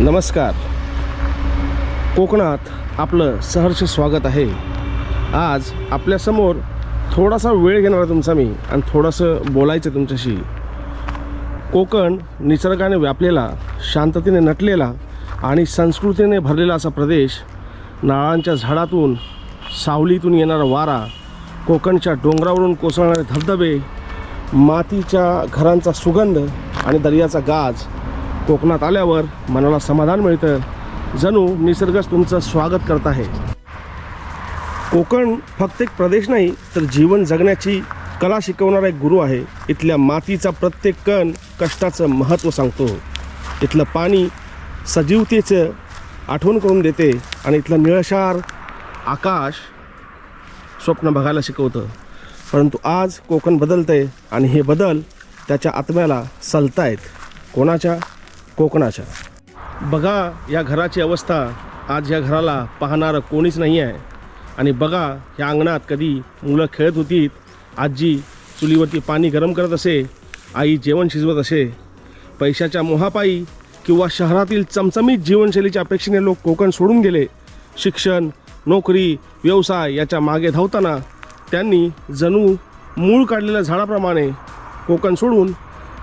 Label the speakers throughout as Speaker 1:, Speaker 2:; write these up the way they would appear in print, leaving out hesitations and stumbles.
Speaker 1: नमस्कार. कोकणात आपलं सहर्ष स्वागत आहे. आज आपल्यासमोर थोडासा वेळ घेणार आहे तुमचा मी आणि थोडंसं बोलायचं तुमच्याशी. कोकण निसर्गाने व्यापलेला, शांततेने नटलेला आणि संस्कृतीने भरलेला असा प्रदेश. नारळांच्या झाडातून, सावलीतून येणारा वारा, कोकणच्या डोंगरावरून कोसळणारे धबधबे, मातीच्या घरांचा सुगंध आणि दर्याचा गाज. कोकणात आल्यावर मनाला समाधान मिळतं, जणू निसर्गच तुमचं स्वागत करत आहे. कोकण फक्त एक प्रदेश नाही, तर जीवन जगण्याची कला शिकवणारा एक गुरु आहे. इथल्या मातीचा प्रत्येक कण कष्टाचं महत्त्व सांगतो. इथलं पाणी सजीवतेचं आठवण करून देते आणि इथलं निळशार आकाश स्वप्न बघायला शिकवतं. परंतु आज कोकण बदलतंय आणि हे बदल त्याच्या आत्म्याला सलतायत. कोणाच्या? कोकणाच्या. बघा या घराची अवस्था. आज या घराला पाहणारं कोणीच नाही आहे. आणि बघा या अंगणात कधी मुलं खेळत होती, आजी चुलीवरती पाणी गरम करत असे, आई जेवण शिजवत असे. पैशाच्या मोहापायी किंवा शहरातील चमचमीत जीवनशैलीच्या अपेक्षेने लोक कोकण सोडून गेले. शिक्षण, नोकरी, व्यवसाय याच्या मागे धावताना त्यांनी जणू मूळ काढलेल्या झाडाप्रमाणे कोकण सोडून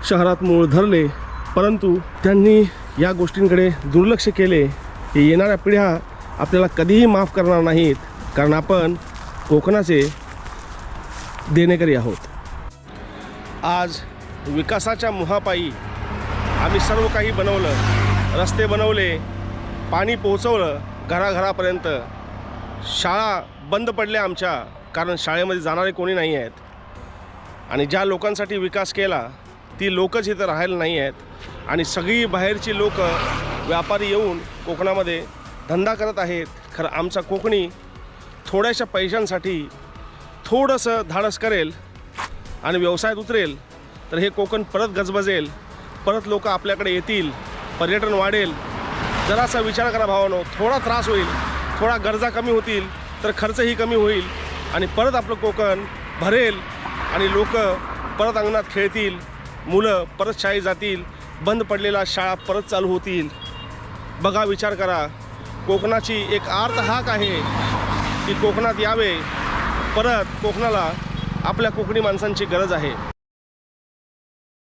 Speaker 1: शहरात मूळ धरले. परंतु त्यांनी या गोष्टींकडे दुर्लक्ष केले. हे येणाऱ्या पिढ्या आपल्याला कधीही माफ करणार नाहीत, कारण आपण कोकणाचे देणेकरी आहोत. आज विकासाच्या मोहापायी आम्ही सर्व काही बनवलं. रस्ते बनवले, पाणी पोहोचवलं घराघरापर्यंत. शाळा बंद पडल्या आमच्या, कारण शाळेमध्ये जाणारे कोणी नाही आहेत. आणि ज्या लोकांसाठी विकास केला ती लोकच इथं राहायला नाही आहेत. आणि सगळी बाहेरची लोक, व्यापारी येऊन कोकणामध्ये धंदा करत आहेत. खरं आमचा कोकणी थोड्याशा पैशांसाठी थोडंसं धाडस करेल आणि व्यवसायात उतरेल तर हे कोकण परत गजबजेल, परत लोक आपल्याकडे येतील, पर्यटन वाढेल. जरासा विचार करा भावानो, थोडा त्रास होईल, थोडा गरजा कमी होतील तर खर्चही कमी होईल आणि परत आपलं कोकण भरेल आणि लोक परत अंगणात खेळतील, मुलं परत शाळेत जातील, बंद पडलेल्या शाळा परत चालू होतील. बघा, विचार करा. कोकणाची एक आर्त हाक आहे की कोकणात यावे. परत कोकणाला आपल्या कोकणी माणसांची गरज आहे.